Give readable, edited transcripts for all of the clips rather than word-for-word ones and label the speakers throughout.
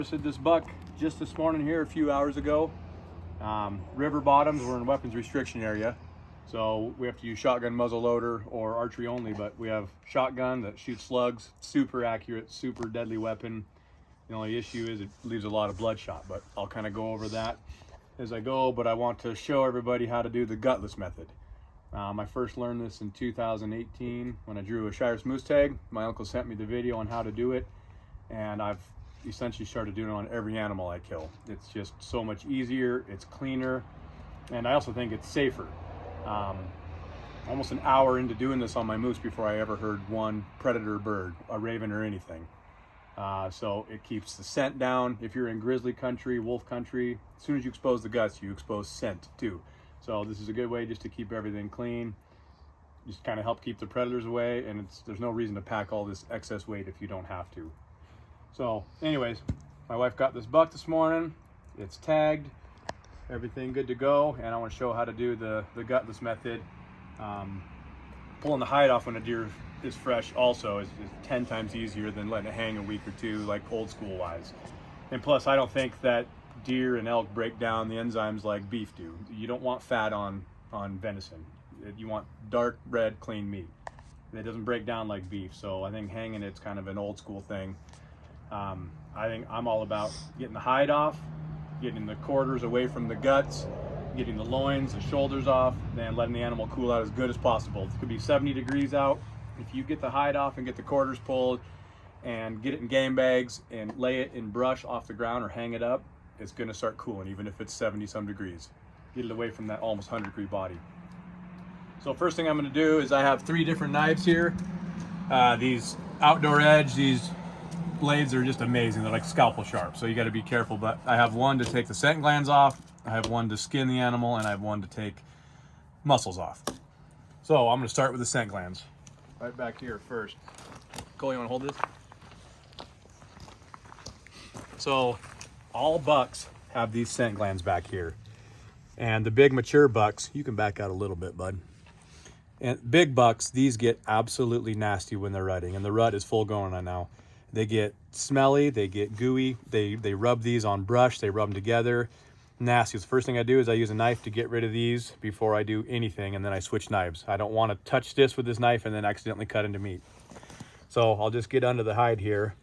Speaker 1: Harvested this buck just this morning here a few hours ago. River bottoms, we're in weapons restriction area, so we have to use shotgun muzzle loader or archery only, but we have shotgun that shoots slugs, super accurate, super deadly weapon. The only issue is it leaves a lot of bloodshot, but I'll kind of go over that as I go. But I want to show everybody how to do the gutless method. I first learned this in 2018 when I drew a Shiras moose tag. My uncle sent me the video on how to do it, and I've essentially started doing it on every animal I kill. It's just so much easier, it's cleaner, and I also think it's safer. Almost an hour into doing this on my moose before I ever heard one predator bird, a raven or anything. So it keeps the scent down. If you're in grizzly country, wolf country, as soon as you expose the guts, you expose scent too. So this is a good way just to keep everything clean, just kind of help keep the predators away, and there's no reason to pack all this excess weight if you don't have to. So anyways, my wife got this buck this morning. It's tagged, everything good to go, and I want to show how to do the gutless method. Pulling the hide off when a deer is fresh also is 10 times easier than letting it hang a week or two, like old school wise. And plus, I don't think that deer and elk break down the enzymes like beef do. You don't want fat on venison. You want dark red clean meat. It doesn't break down like beef, so I think hanging it's kind of an old school thing. I think I'm all about getting the hide off, getting the quarters away from the guts, getting the loins, the shoulders off, and letting the animal cool out as good as possible. It could be 70 degrees out. If you get the hide off and get the quarters pulled and get it in game bags and lay it in brush off the ground or hang it up, it's gonna start cooling even if it's 70 some degrees. Get it away from that almost 100-degree body. So first thing I'm gonna do is I have 3 different knives here. These Outdoor Edge, these blades are just amazing. They're like scalpel sharp, so you got to be careful. But I have one to take the scent glands off, I have one to skin the animal, and I have one to take muscles off. So I'm going to start with the scent glands. Right back here first. Cole, you want to hold this? So all bucks have these scent glands back here. And the big mature bucks, you can back out a little bit, bud. And big bucks, these get absolutely nasty when they're rutting, and the rut is full going on now. They get smelly, they get gooey, they rub these on brush, they rub them together. Nasty. The first thing I do is I use a knife to get rid of these before I do anything, and then I switch knives. I don't want to touch this with this knife and then accidentally cut into meat. So I'll just get under the hide here.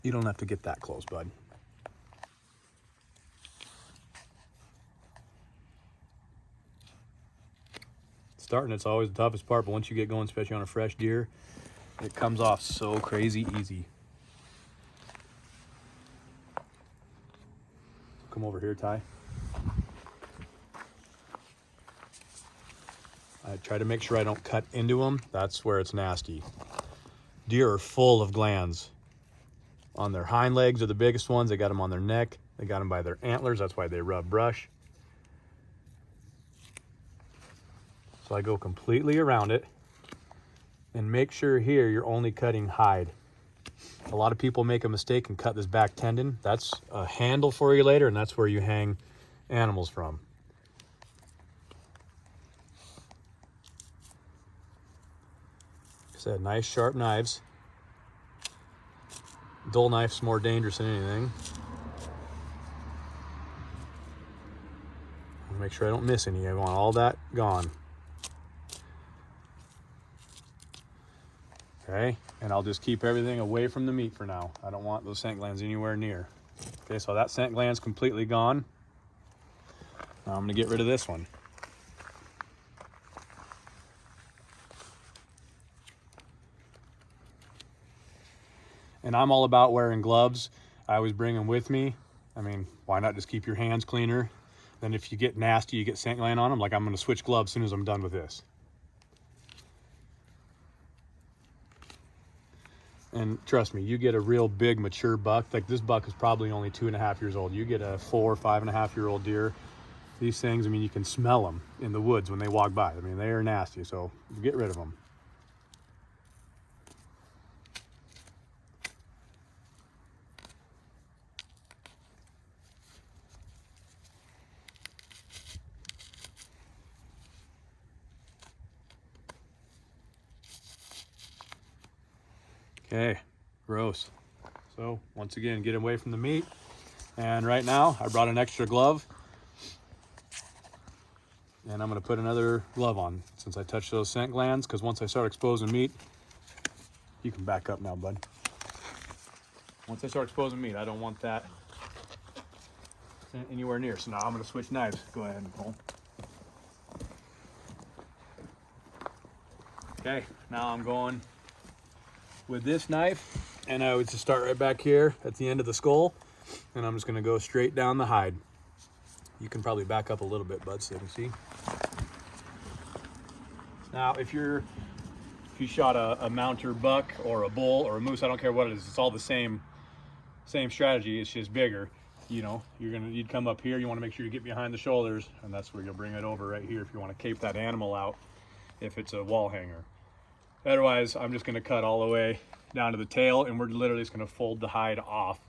Speaker 1: You don't have to get that close, bud. Starting, it's always the toughest part, but once you get going, especially on a fresh deer, it comes off so crazy easy. Come over here, Ty. I try to make sure I don't cut into them. That's where it's nasty. Deer are full of glands. On their hind legs are the biggest ones. They got them on their neck. They got them by their antlers. That's why they rub brush. So I go completely around it. And make sure here you're only cutting hide. A lot of people make a mistake and cut this back tendon. That's a handle for you later, and that's where you hang animals from. Like I said, nice sharp knives. Dull knife's more dangerous than anything. Make sure I don't miss any. I want all that gone. Okay, and I'll just keep everything away from the meat for now. I don't want those scent glands anywhere near. Okay, so that scent gland's completely gone. Now I'm gonna get rid of this one. And I'm all about wearing gloves. I always bring them with me. I mean, why not just keep your hands cleaner? Then if you get nasty, you get scent gland on them, like I'm gonna switch gloves as soon as I'm done with this. And trust me, you get a real big mature buck, like this buck is probably only 2.5 years old. You get a 4 or 5.5-year-old deer, these things, I mean, you can smell them in the woods when they walk by. I mean, they are nasty, so get rid of them. Okay, gross. So once again, get away from the meat. And right now I brought an extra glove, and I'm gonna put another glove on since I touched those scent glands, because once I start exposing meat, you can back up now, bud. Once I start exposing meat, I don't want that anywhere near. So now I'm gonna switch knives. Go ahead, Nicole. Okay, now I'm going with this knife, and I would just start right back here at the end of the skull, and I'm just gonna go straight down the hide. You can probably back up a little bit, bud, so you can see. Now, if you shot a mounter buck or a bull or a moose, I don't care what it is, it's all the same strategy. It's just bigger. You know, you'd come up here, you want to make sure you get behind the shoulders, and that's where you'll bring it over right here if you want to cape that animal out if it's a wall hanger. Otherwise, I'm just going to cut all the way down to the tail, and we're literally just going to fold the hide off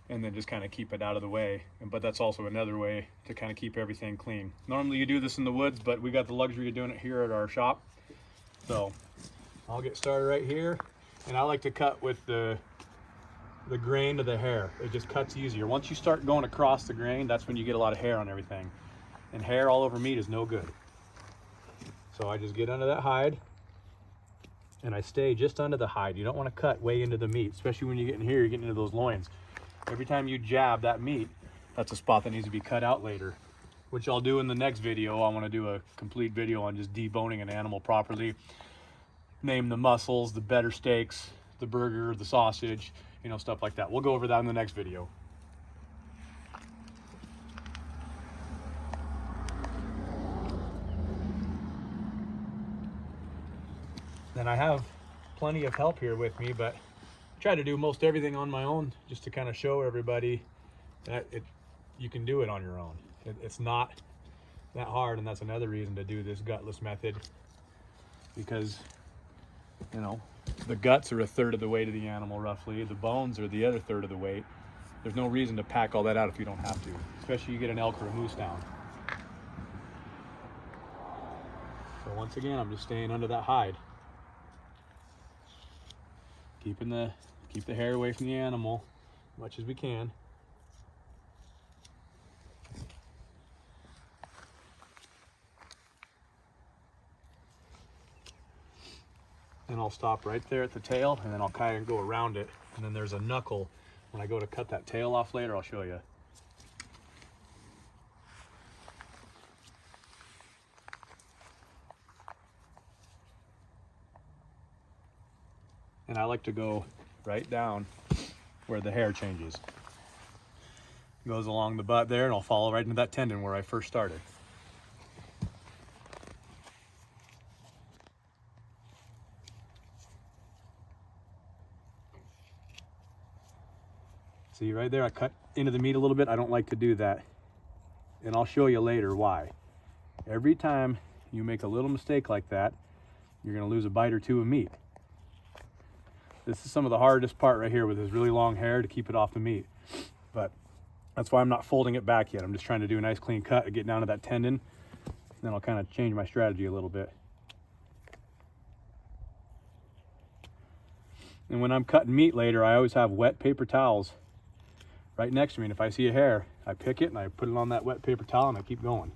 Speaker 1: and then just kind of keep it out of the way. But that's also another way to kind of keep everything clean. Normally you do this in the woods, but we got the luxury of doing it here at our shop. So I'll get started right here, and I like to cut with the grain of the hair. It just cuts easier. Once you start going across the grain, that's when you get a lot of hair on everything, and hair all over meat is no good. So I just get under that hide, and I stay just under the hide. You don't want to cut way into the meat, especially when you get in here, you're getting into those loins. Every time you jab that meat, that's a spot that needs to be cut out later, which I'll do in the next video. I want to do a complete video on just deboning an animal properly, name the muscles, the better steaks, the burger, the sausage, you know, stuff like that. We'll go over that in the next video. Then I have plenty of help here with me, but I try to do most everything on my own just to kind of show everybody that you can do it on your own. It's not that hard, and that's another reason to do this gutless method, because, you know, the guts are a third of the weight of the animal roughly. The bones are the other third of the weight. There's no reason to pack all that out if you don't have to, especially you get an elk or a moose down. So once again, I'm just staying under that hide, keep the hair away from the animal as much as we can. And I'll stop right there at the tail, and then I'll kind of go around it, and then there's a knuckle. When I go to cut that tail off later, I'll show you. And I like to go right down where the hair changes. It goes along the butt there, and I'll follow right into that tendon where I first started. See right there, I cut into the meat a little bit. I don't like to do that, and I'll show you later why. Every time you make a little mistake like that, you're gonna lose a bite or two of meat. This is some of the hardest part right here with this really long hair, to keep it off the meat. But that's why I'm not folding it back yet. I'm just trying to do a nice clean cut to get down to that tendon. Then I'll kind of change my strategy a little bit. And when I'm cutting meat later, I always have wet paper towels right next to me. And if I see a hair, I pick it and I put it on that wet paper towel and I keep going.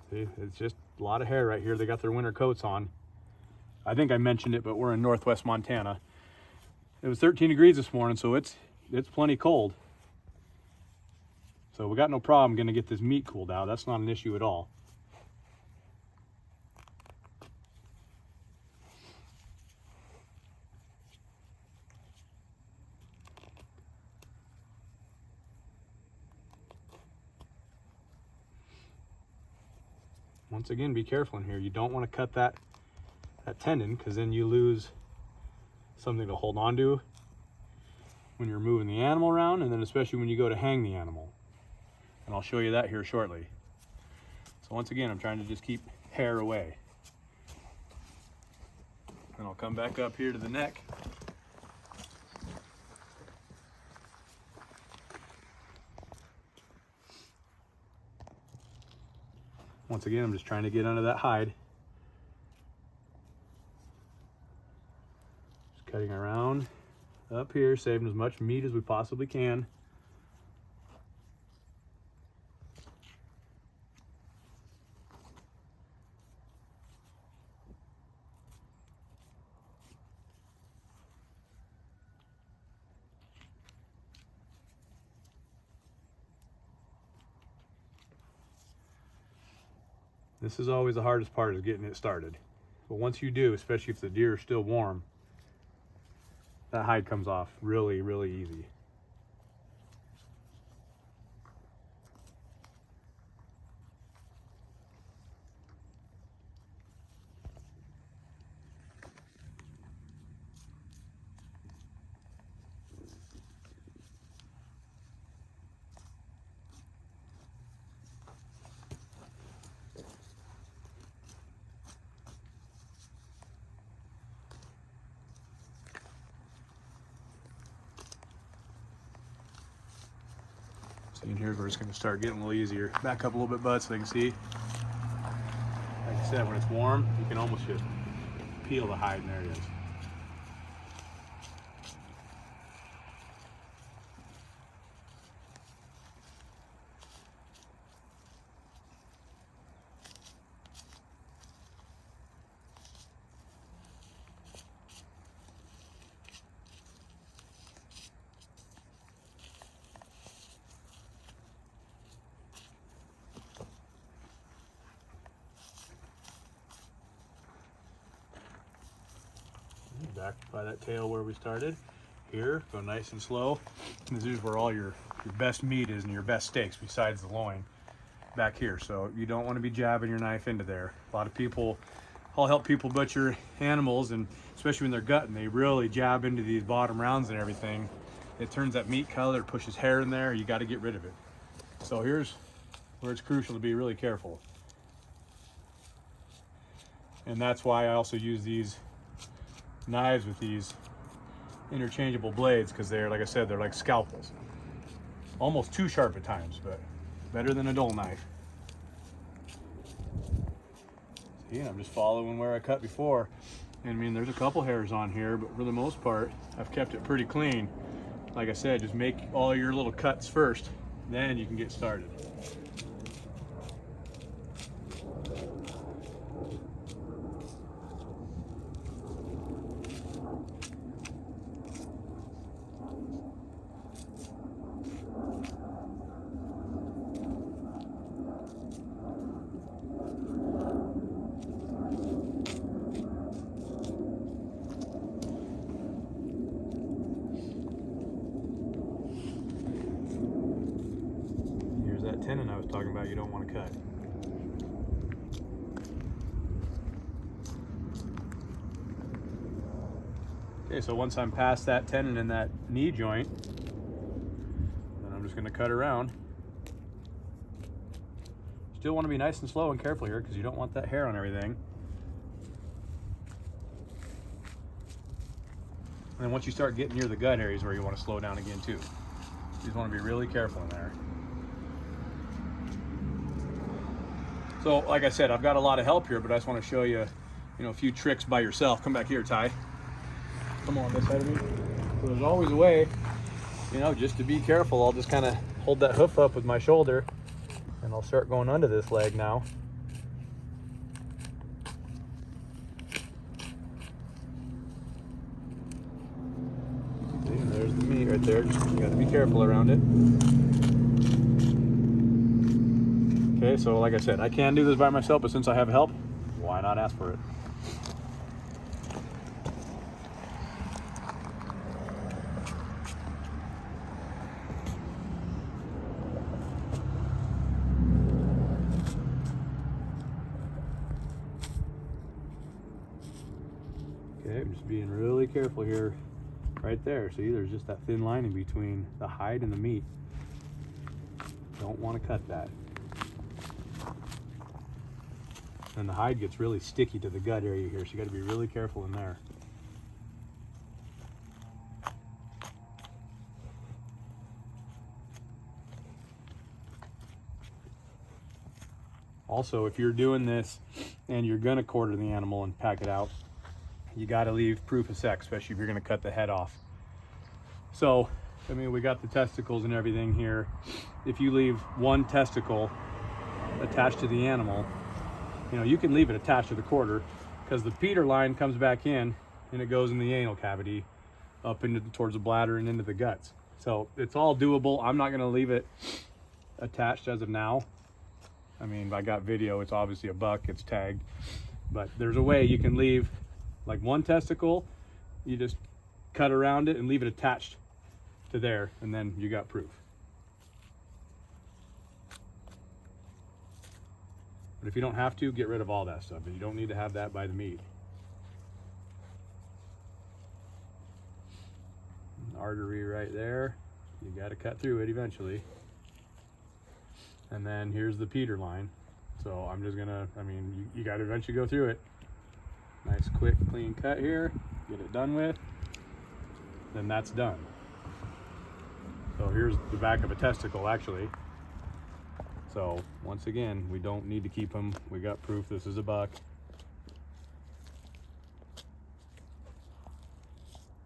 Speaker 1: See, it's just a lot of hair right here. They got their winter coats on. I think I mentioned it, but we're in northwest Montana. It was 13 degrees this morning, so it's plenty cold. So we got no problem gonna get this meat cooled out. That's not an issue at all. Once again, be careful in here. You don't want to cut that tendon, because then you lose something to hold on to when you're moving the animal around, and then especially when you go to hang the animal. And I'll show you that here shortly. So once again, I'm trying to just keep hair away. And I'll come back up here to the neck. Once again, I'm just trying to get under that hide. Just cutting around up here, saving as much meat as we possibly can. This is always the hardest part, is getting it started. But once you do, especially if the deer are still warm, that hide comes off really, really easy. See, and here's where it's going to start getting a little easier. Back up a little bit, bud, so they can see. Like I said, when it's warm, you can almost just peel the hide, and there it is. Back by that tail where we started. Here, go nice and slow. This is where all your best meat is and your best steaks, besides the loin, back here. So you don't want to be jabbing your knife into there. A lot of people, I'll help people butcher animals, and especially when they're gutting, they really jab into these bottom rounds and everything. It turns that meat color, pushes hair in there. You got to get rid of it. So here's where it's crucial to be really careful. And that's why I also use these knives with these interchangeable blades, because they're, like I said, they're like scalpels. Almost too sharp at times, but better than a dull knife. See, I'm just following where I cut before. And I mean, there's a couple hairs on here, but for the most part, I've kept it pretty clean. Like I said, just make all your little cuts first, then you can get started. That tenon I was talking about, you don't want to cut. Okay, so once I'm past that tenon in that knee joint, then I'm just going to cut around. Still want to be nice and slow and careful here, because you don't want that hair on everything. And then once you start getting near the gut areas where you want to slow down again too. You just want to be really careful in there. So, like I said, I've got a lot of help here, but I just want to show you, a few tricks by yourself. Come back here, Ty. Come on this side of me. So there's always a way, just to be careful. I'll just kind of hold that hoof up with my shoulder, and I'll start going under this leg now. See, there's the meat right there. Just got to be careful around it. Okay, so like I said, I can do this by myself, but since I have help, why not ask for it? Okay, I'm just being really careful here, right there. See, there's just that thin line in between the hide and the meat. Don't want to cut that. And the hide gets really sticky to the gut area here, so you got to be really careful in there. Also, if you're doing this and you're going to quarter the animal and pack it out, you got to leave proof of sex, especially if you're going to cut the head off. So, I mean, we got the testicles and everything here. If you leave one testicle attached to the animal, you know, you can leave it attached to the quarter, because the feeder line comes back in and it goes in the anal cavity up into towards the bladder and into the guts. So it's all doable. I'm not going to leave it attached as of now. I mean, I got video. It's obviously a buck. It's tagged. But there's a way you can leave like one testicle. You just cut around it and leave it attached to there, and then you got proof. But if you don't have to, get rid of all that stuff. But you don't need to have that by the meat. Artery right there. You got to cut through it eventually. And then here's the feeder line. So I'm just gonna, I mean, you got to eventually go through it. Nice, quick, clean cut here. Get it done with. Then that's done. So here's the back of a testicle, actually. So once again, we don't need to keep them. We got proof this is a buck.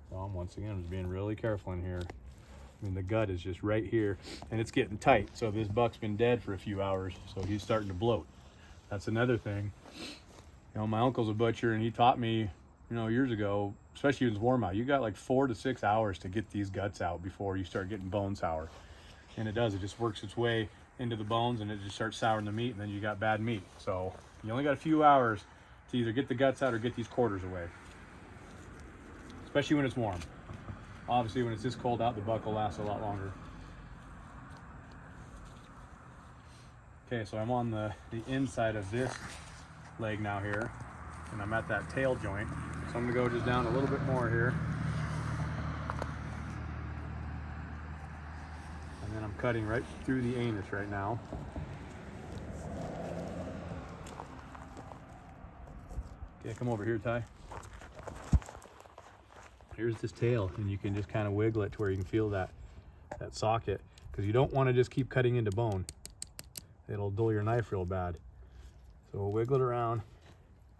Speaker 1: So I'm once again just being really careful in here. I mean, the gut is just right here and it's getting tight. So this buck's been dead for a few hours, so he's starting to bloat. That's another thing. You know, my uncle's a butcher and he taught me, you know, years ago, especially when it's warm out, you got like 4 to 6 hours to get these guts out before you start getting bone sour. And it does, it just works its way into the bones and it just starts souring the meat, and then you got bad meat. So you only got a few hours to either get the guts out or get these quarters away, especially when it's warm. Obviously when it's this cold out, the buck will last a lot longer. Okay, so I'm on the inside of this leg now here, and I'm at that tail joint. So I'm gonna go just down a little bit more here. And then I'm cutting right through the anus right now. Okay, come over here, Ty. Here's this tail, and you can just kind of wiggle it to where you can feel that socket, because you don't want to just keep cutting into bone. It'll dull your knife real bad. So we'll wiggle it around,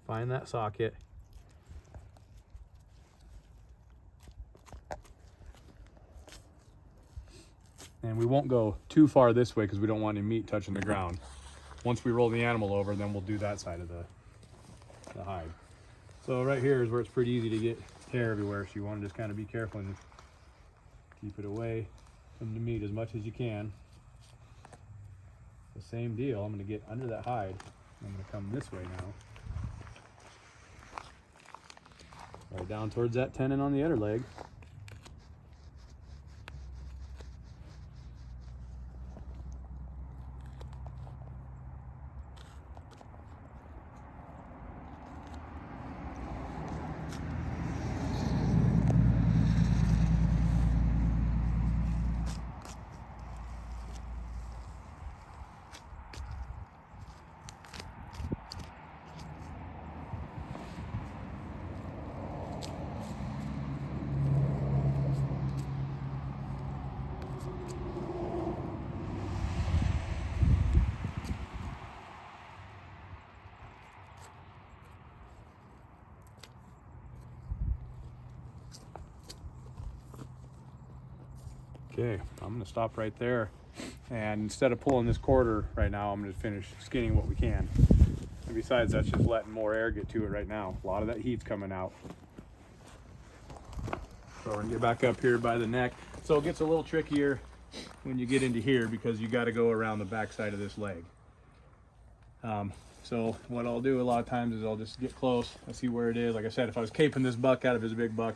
Speaker 1: find that socket. And we won't go too far this way because we don't want any meat touching the ground. Once we roll the animal over, then we'll do that side of the hide. So right here is where it's pretty easy to get hair everywhere, so you want to just kind of be careful and keep it away from the meat as much as you can. The same deal, I'm going to get under that hide. I'm going to come this way now. Right down towards that tendon on the other leg. Okay, I'm gonna stop right there, and instead of pulling this quarter right now, I'm gonna finish skinning what we can. And besides, that's just letting more air get to it right now. A lot of that heat's coming out. So we're gonna get back up here by the neck. So it gets a little trickier when you get into here because you gotta go around the back side of this leg. So what I'll do a lot of times is I'll just get close, I see where it is. Like I said, if I was caping this buck out of his big buck,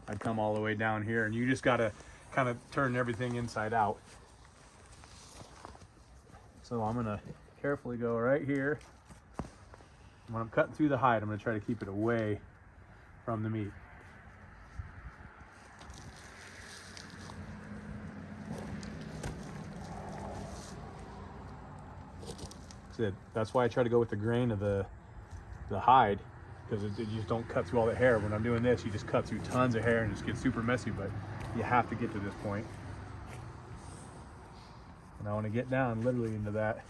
Speaker 1: I'd come all the way down here, and you just gotta kind of turn everything inside out. So I'm gonna carefully go right here. When I'm cutting through the hide, I'm gonna try to keep it away from the meat. That's why I try to go with the grain of the hide, because you just don't cut through all the hair. When I'm doing this, you just cut through tons of hair and it just gets super messy, but you have to get to this point. And I want to get down literally into that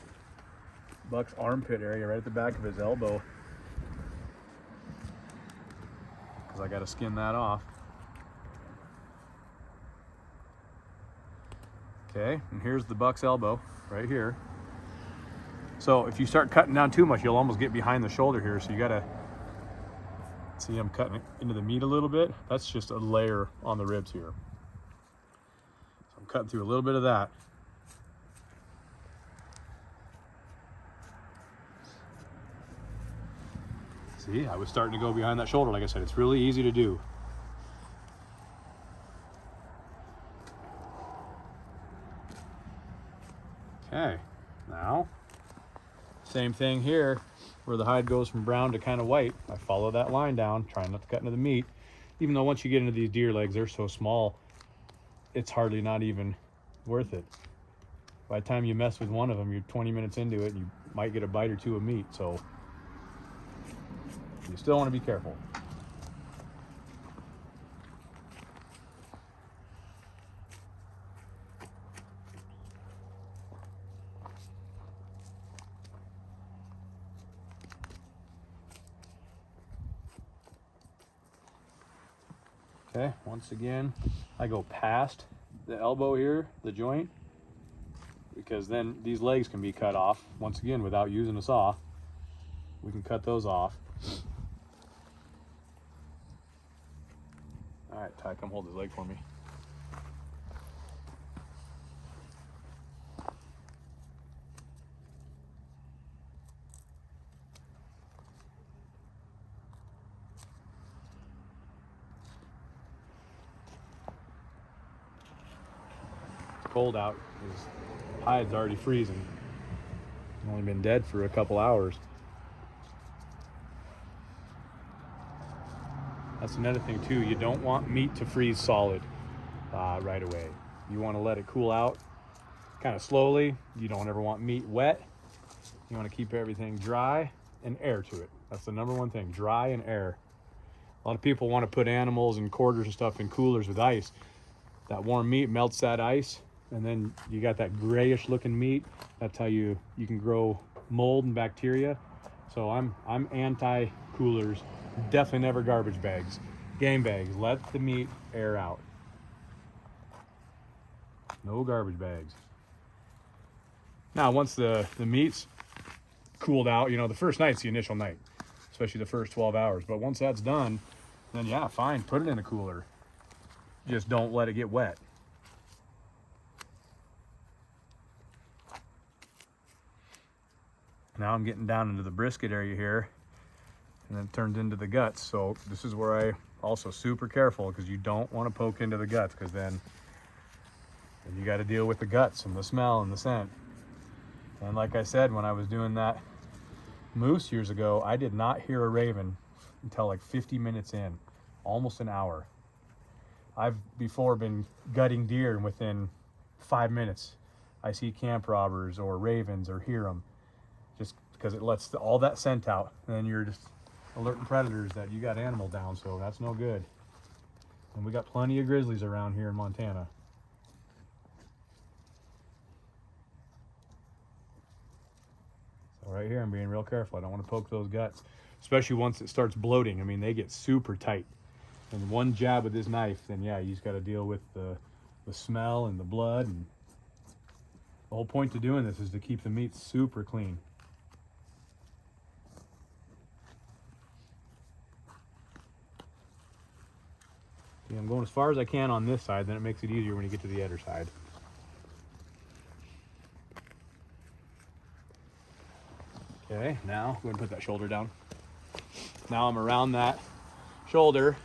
Speaker 1: buck's armpit area right at the back of his elbow, because I got to skin that off. Okay, and here's the buck's elbow right here. So if you start cutting down too much, you'll almost get behind the shoulder here. So you gotta see I'm cutting it into the meat a little bit. That's just a layer on the ribs here. So I'm cutting through a little bit of that. See, I was starting to go behind that shoulder. Like I said, it's really easy to do. Okay, now, same thing here, where the hide goes from brown to kind of white. I follow that line down, trying not to cut into the meat. Even though once you get into these deer legs, they're so small, it's hardly not even worth it. By the time you mess with one of them, you're 20 minutes into it, and you might get a bite or two of meat, so you still want to be careful. Okay, once again, I go past the elbow here, the joint, because then these legs can be cut off, once again, without using a saw. We can cut those off. All right, Ty, come hold his leg for me. Cold out. His hide's already freezing. Only been dead for a couple hours. That's another thing too. You don't want meat to freeze solid right away. You want to let it cool out kind of slowly. You don't ever want meat wet. You want to keep everything dry and air to it. That's the number one thing, dry and air. A lot of people want to put animals and quarters and stuff in coolers with ice. That warm meat melts that ice, and then you got that grayish looking meat. That's how you can grow mold and bacteria. So I'm anti coolers. Definitely never garbage bags. Game bags, let the meat air out. No garbage bags. Now once the meat's cooled out, you know, the first night's the initial night, especially the first 12 hours. But once that's done, then yeah, fine, put it in a cooler. Just don't let it get wet. Now I'm getting down into the brisket area here, and then it turns into the guts. So this is where I also super careful, because you don't want to poke into the guts, because then you got to deal with the guts and the smell and the scent. And like I said, when I was doing that moose years ago, I did not hear a raven until like 50 minutes in, almost an hour. I've before been gutting deer, and within 5 minutes I see camp robbers or ravens or hear them, just because it lets all that scent out, and then you're just alerting predators that you got animal down, so that's no good. And we got plenty of grizzlies around here in Montana. So right here I'm being real careful. I don't want to poke those guts, especially once it starts bloating. I mean, they get super tight. And one jab with this knife, then yeah, you just got to deal with the smell and the blood. And the whole point to doing this is to keep the meat super clean. See, I'm going as far as I can on this side, then it makes it easier when you get to the other side. Okay, now go ahead and put that shoulder down. Now I'm around that shoulder,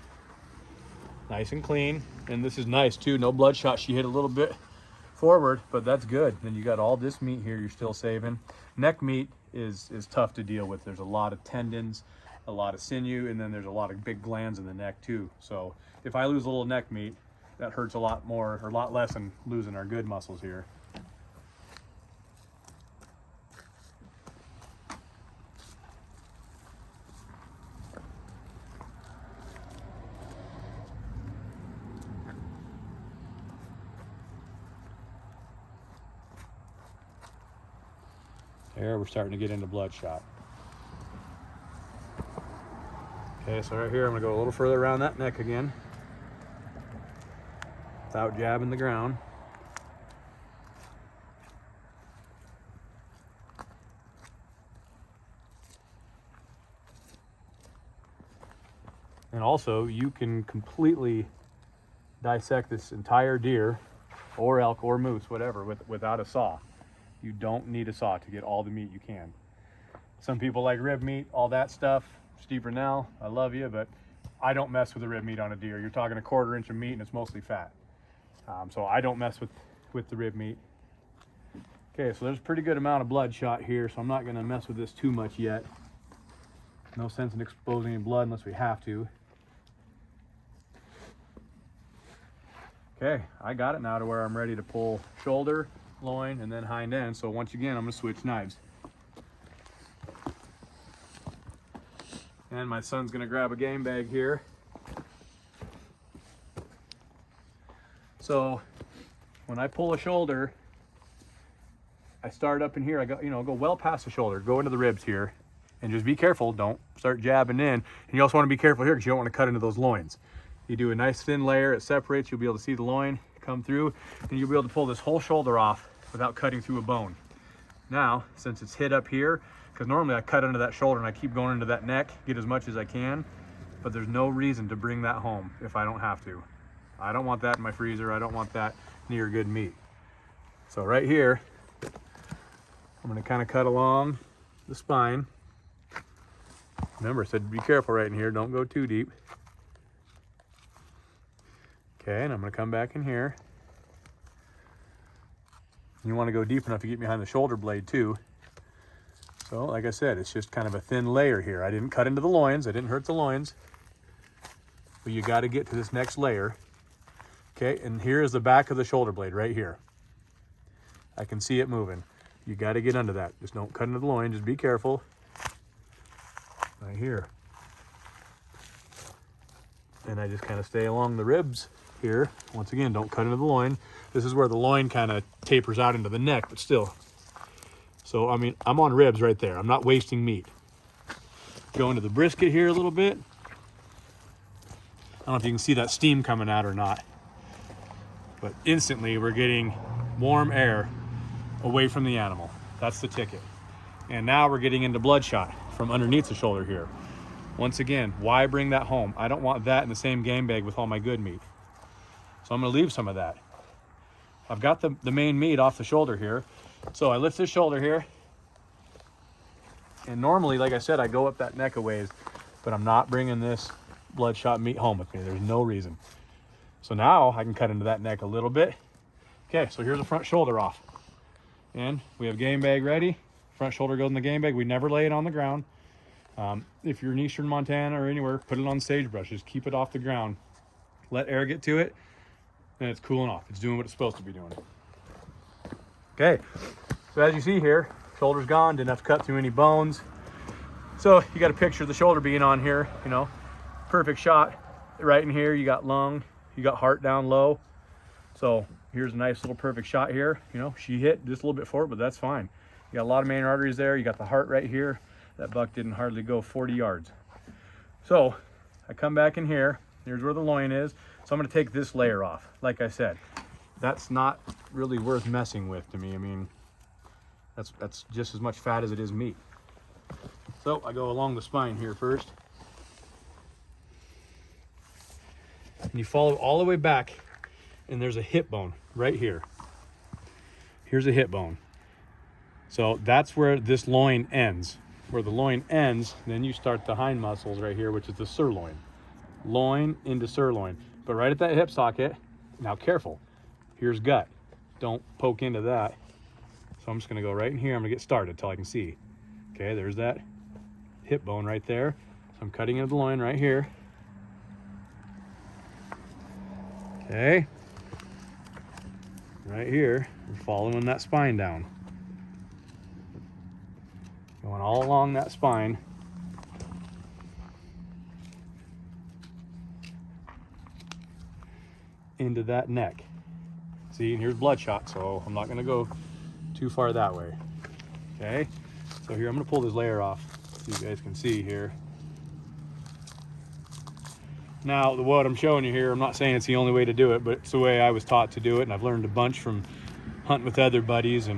Speaker 1: nice and clean. And this is nice too, no bloodshot. She hit a little bit forward, but that's good. Then you got all this meat here you're still saving. Neck meat is tough to deal with. There's a lot of tendons, a lot of sinew, and then there's a lot of big glands in the neck too. So if I lose a little neck meat, that hurts a lot more, or a lot less than losing our good muscles here. There, we're starting to get into bloodshot. Okay, so right here, I'm gonna go a little further around that neck again, without jabbing the ground. And also, you can completely dissect this entire deer or elk or moose, whatever, without a saw. You don't need a saw to get all the meat you can. Some people like rib meat, all that stuff. Steve Rennell, I love you, but I don't mess with the rib meat on a deer. You're talking a 1/4 inch of meat and it's mostly fat. So I don't mess with the rib meat. Okay, so there's a pretty good amount of blood shot here, so I'm not gonna mess with this too much yet. No sense in exposing any blood unless we have to. Okay, I got it now to where I'm ready to pull shoulder, loin, and then hind end. So once again, I'm gonna switch knives. And my son's gonna grab a game bag here. So when I pull a shoulder, I start up in here. I go well past the shoulder, go into the ribs here, and just be careful. Don't start jabbing in. And you also want to be careful here because you don't want to cut into those loins. You do a nice thin layer, it separates. You'll be able to see the loin come through, and you'll be able to pull this whole shoulder off without cutting through a bone. Now, since it's hit up here, because normally I cut into that shoulder and I keep going into that neck, get as much as I can, but there's no reason to bring that home if I don't have to. I don't want that in my freezer. I don't want that near good meat. So right here, I'm gonna kind of cut along the spine. Remember, I said be careful right in here, don't go too deep. Okay, and I'm gonna come back in here. You wanna go deep enough to get behind the shoulder blade too. So, like I said, it's just kind of a thin layer here. I didn't cut into the loins, I didn't hurt the loins, but you gotta get to this next layer. Okay, and here is the back of the shoulder blade right here. I can see it moving. You gotta get under that. Just don't cut into the loin, just be careful. Right here. And I just kind of stay along the ribs here. Once again, don't cut into the loin. This is where the loin kind of tapers out into the neck, but still. So, I mean, I'm on ribs right there. I'm not wasting meat. Go into the brisket here a little bit. I don't know if you can see that steam coming out or not, but instantly we're getting warm air away from the animal. That's the ticket. And now we're getting into bloodshot from underneath the shoulder here. Once again, why bring that home? I don't want that in the same game bag with all my good meat. So I'm gonna leave some of that. I've got the main meat off the shoulder here. So I lift this shoulder here. And normally, like I said, I go up that neck a ways, but I'm not bringing this bloodshot meat home with me. There's no reason. So now I can cut into that neck a little bit. Okay, so here's the front shoulder off. And we have game bag ready. Front shoulder goes in the game bag. We never lay it on the ground. If you're in eastern Montana or anywhere, put it on sagebrush. Just keep it off the ground. Let air get to it, and it's cooling off. It's doing what it's supposed to be doing. Okay, so as you see here, shoulder's gone. Didn't have to cut through any bones. So you got a picture of the shoulder being on here, you know, perfect shot. Right in here, you got lung, you got heart down low. So here's a nice little perfect shot here. You know, she hit just a little bit forward, but that's fine. You got a lot of main arteries there. You got the heart right here. That buck didn't hardly go 40 yards. So I come back in here. Here's where the loin is. So I'm gonna take this layer off. Like I said, that's not really worth messing with to me. I mean, that's just as much fat as it is meat. So I go along the spine here first. And you follow all the way back, and there's a hip bone right here. Here's a hip bone. So that's where this loin ends. Where the loin ends, then you start the hind muscles right here, which is the sirloin. Loin into sirloin. But right at that hip socket, now careful, here's gut. Don't poke into that. So I'm just gonna go right in here. I'm gonna get started till I can see. Okay, there's that hip bone right there. So I'm cutting into the loin right here. Okay, right here, we're following that spine down. Going all along that spine. Into that neck. See, and here's bloodshot, so I'm not gonna go too far that way. Okay, so here I'm gonna pull this layer off so you guys can see here. Now, what I'm showing you here, I'm not saying it's the only way to do it, but it's the way I was taught to do it, and I've learned a bunch from hunting with other buddies.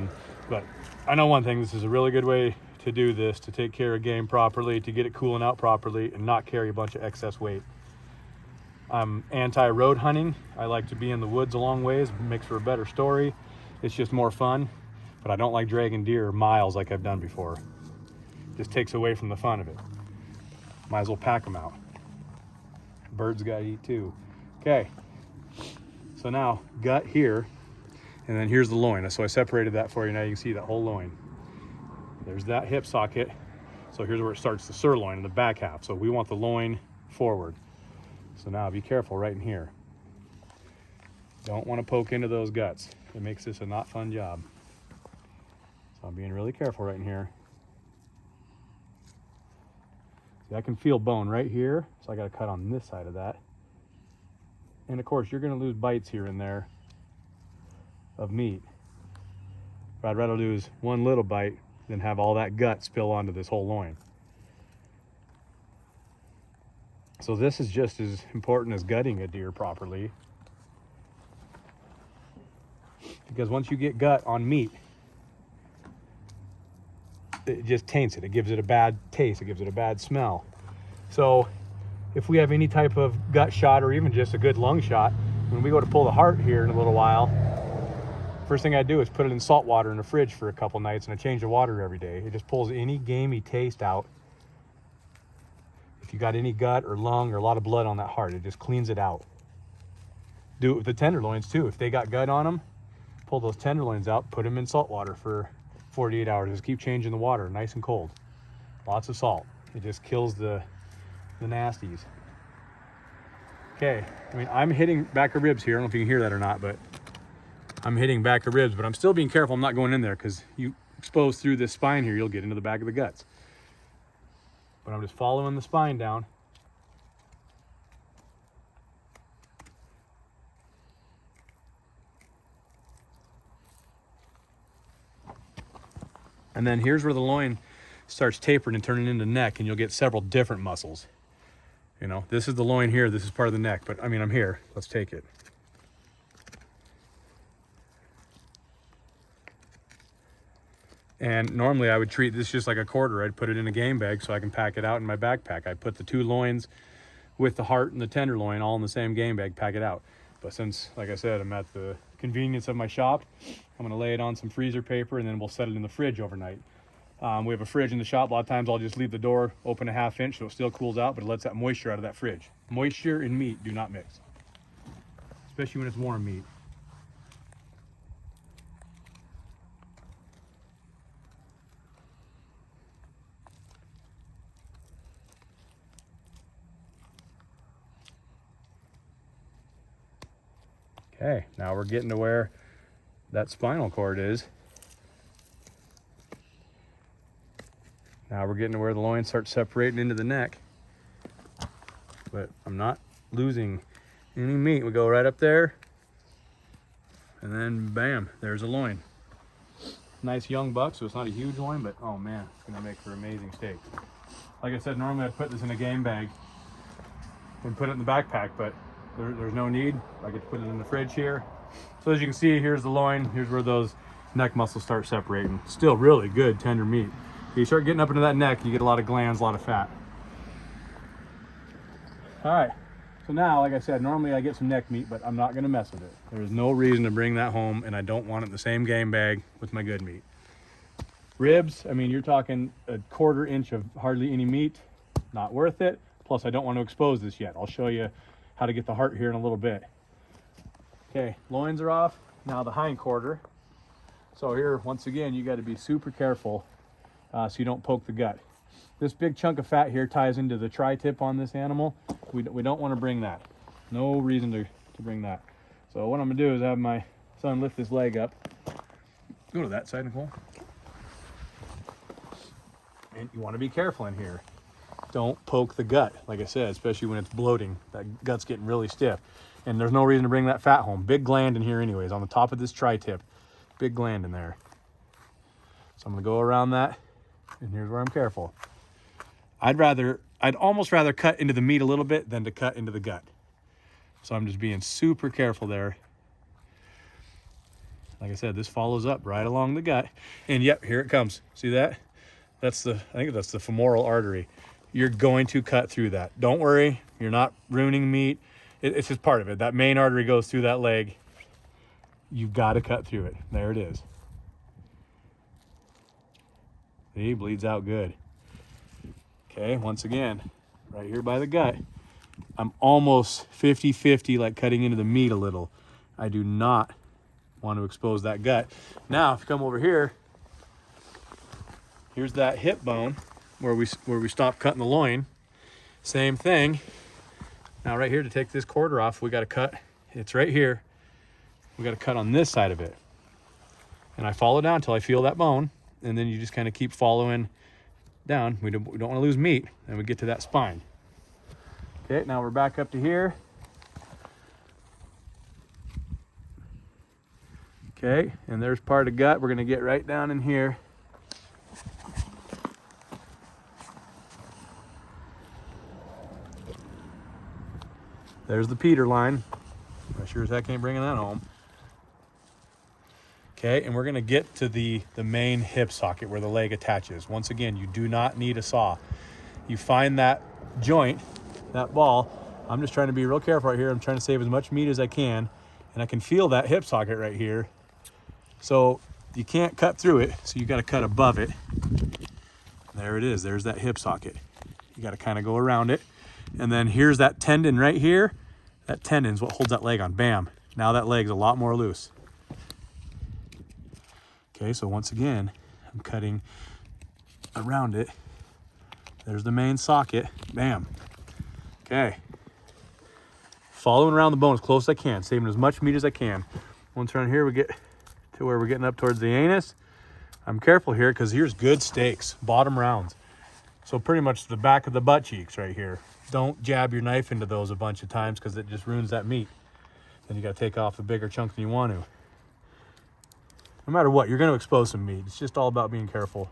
Speaker 1: But I know one thing, this is a really good way to do this, to take care of game properly, to get it cooling out properly, and not carry a bunch of excess weight. I'm anti-road hunting. I like to be in the woods a long ways. It makes for a better story. It's just more fun. But I don't like dragging deer miles like I've done before. Just takes away from the fun of it. Might as well pack them out. Birds gotta eat too. Okay, so now gut here, and then here's the loin. So I separated that for you. Now you can see that whole loin. There's that hip socket. So here's where it starts, the sirloin in the back half. So we want the loin forward. So now be careful right in here. Don't want to poke into those guts. It makes this a not fun job. So I'm being really careful right in here. See, I can feel bone right here, so I got to cut on this side of that. And of course, you're going to lose bites here and there of meat. But I'd rather lose one little bite than have all that gut spill onto this whole loin. So this is just as important as gutting a deer properly. Because once you get gut on meat, it just taints it. It gives it a bad taste. It gives it a bad smell. So if we have any type of gut shot or even just a good lung shot, when we go to pull the heart here in a little while, first thing I do is put it in salt water in the fridge for a couple nights, and I change the water every day. It just pulls any gamey taste out. If you got any gut or lung or a lot of blood on that heart, it just cleans it out. Do it with the tenderloins too. If they got gut on them, pull those tenderloins out, put them in salt water for 48 hours. Just keep changing the water, nice and cold. Lots of salt. It just kills the nasties. Okay, I mean, I'm hitting back of ribs here. I don't know if you can hear that or not, but I'm hitting back of ribs, but I'm still being careful. I'm not going in there because you expose through this spine here, you'll get into the back of the guts. But I'm just following the spine down. And then here's where the loin starts tapering and turning into neck, and you'll get several different muscles. You know, this is the loin here, this is part of the neck, but I mean, I'm here. Let's take it. And normally I would treat this just like a quarter. I'd put it in a game bag so I can pack it out in my backpack. I put the two loins with the heart and the tenderloin all in the same game bag, pack it out. But since, like I said, I'm at the convenience of my shop, I'm gonna lay it on some freezer paper and then we'll set it in the fridge overnight. We have a fridge in the shop. A lot of times I'll just leave the door open a ½ inch so it still cools out, but it lets that moisture out of that fridge. Moisture and meat do not mix, especially when it's warm meat. Okay, now we're getting to where that spinal cord is. Now we're getting to where the loin starts separating into the neck. But I'm not losing any meat. We go right up there, and then bam, there's a loin. Nice young buck, so it's not a huge loin, but oh man, it's gonna make for amazing steak. Like I said, normally I'd put this in a game bag and put it in the backpack, but there's no need. I get to put it in the fridge here. So as you can see, here's the loin. Here's where those neck muscles start separating. Still really good, tender meat. You start getting up into that neck, you get a lot of glands, a lot of fat. All right, so now, like I said, normally I get some neck meat, but I'm not gonna mess with it. There's no reason to bring that home, and I don't want it in the same game bag with my good meat. Ribs, I mean, you're talking a ½ inch of hardly any meat, not worth it. Plus, I don't want to expose this yet. I'll show you how to get the heart here in a little bit. Okay, loins are off. Now the hind quarter. So here, once again, you got to be super careful so you don't poke the gut. This big chunk of fat here ties into the tri-tip on this animal. We don't want to bring that. No reason to bring that. So what I'm gonna do is have my son lift this leg up. Go to that side, Nicole. And you want to be careful in here. Don't poke the gut, like I said, especially when it's bloating. That gut's getting really stiff. And there's no reason to bring that fat home. Big gland in here anyways, on the top of this tri-tip. Big gland in there. So I'm gonna go around that, and here's where I'm careful. I'd almost rather cut into the meat a little bit than to cut into the gut. So I'm just being super careful there. Like I said, this follows up right along the gut. And yep, here it comes. See that? I think that's the femoral artery. You're going to cut through that. Don't worry, you're not ruining meat. it's just part of it. That main artery goes through that leg. You've got to cut through it. There it is. See, bleeds out good. Okay, once again, right here by the gut. I'm almost 50-50, like cutting into the meat a little. I do not want to expose that gut. Now, if you come over here, here's that hip bone where we stop cutting the loin. Same thing. Now right here, to take this quarter off, we got to cut. It's right here. We got to cut on this side of it. And I follow down until I feel that bone. And then you just kind of keep following down. We don't want to lose meat. And we get to that spine. Okay, now we're back up to here. Okay, and there's part of gut. We're going to get right down in here. There's the Peter line. I sure as heck ain't bringing that home. Okay, and we're going to get to the main hip socket where the leg attaches. Once again, you do not need a saw. You find that joint, that ball. I'm just trying to be real careful right here. I'm trying to save as much meat as I can. And I can feel that hip socket right here. So you can't cut through it, so you got to cut above it. There it is. There's that hip socket. You got to kind of go around it. And then here's that tendon right here. That tendon's what holds that leg on. Bam. Now that leg's a lot more loose. Okay, so once again, I'm cutting around it. There's the main socket. Bam. Okay. Following around the bone as close as I can, saving as much meat as I can. Once around here, we get to where we're getting up towards the anus. I'm careful here because here's good steaks, bottom rounds. So pretty much the back of the butt cheeks right here. Don't jab your knife into those a bunch of times because it just ruins that meat. Then you got to take off a bigger chunk than you want to. No matter what, you're going to expose some meat. It's just all about being careful.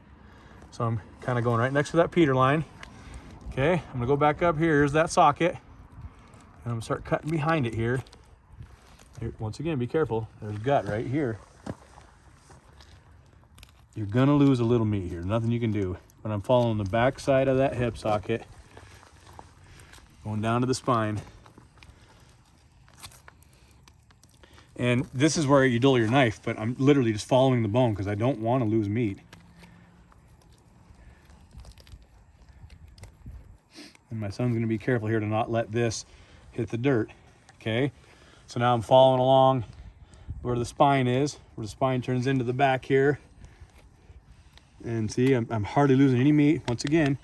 Speaker 1: So I'm kind of going right next to that Peter line. Okay, I'm going to go back up here. Here's that socket. And I'm going to start cutting behind it here. Here. Once again, be careful. There's gut right here. You're going to lose a little meat here. Nothing you can do. But I'm following the back side of that hip socket. Going down to the spine. And this is where you dull your knife, but I'm literally just following the bone because I don't want to lose meat. And my son's going to be careful here to not let this hit the dirt. Okay, so now I'm following along where the spine is, where the spine turns into the back here. And see, I'm hardly losing any meat. Once again,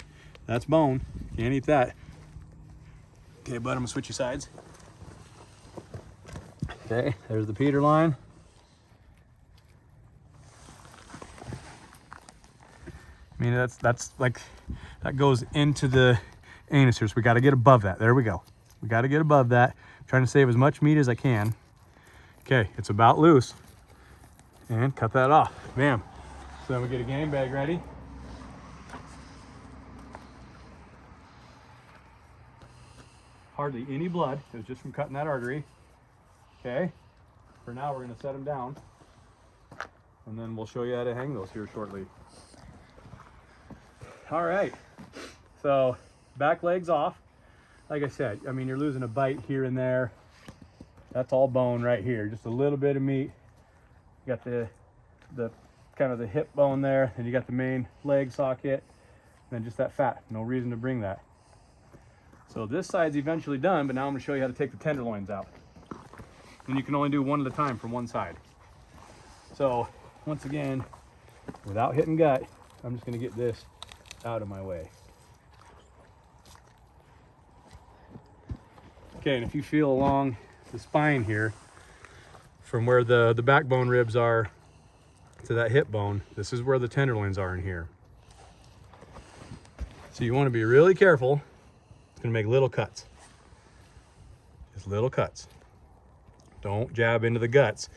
Speaker 1: that's bone. Can't eat that. Okay, bud, I'm going to switch you sides. Okay, there's the Peter line. I mean, that's like, that goes into the anus here, so we got to get above that. There we go. We got to get above that. I'm trying to save as much meat as I can. Okay, it's about loose. And cut that off. Bam. So then we get a game bag ready. Hardly any blood. It was just from cutting that artery. Okay, for now we're going to set them down, and then we'll show you how to hang those here shortly. All right, so back legs off. Like I said, I mean, you're losing a bite here and there. That's all bone right here, just a little bit of meat. You got the kind of the hip bone there, and you got the main leg socket, and then just that fat. No reason to bring that. So this side's eventually done, but now I'm going to show you how to take the tenderloins out. And you can only do one at a time from one side. So once again, without hitting gut, I'm just going to get this out of my way. Okay, and if you feel along the spine here, from where the backbone ribs are to that hip bone, this is where the tenderloins are in here. So you want to be really careful. It's going to make little cuts. Just little cuts. Don't jab into the guts,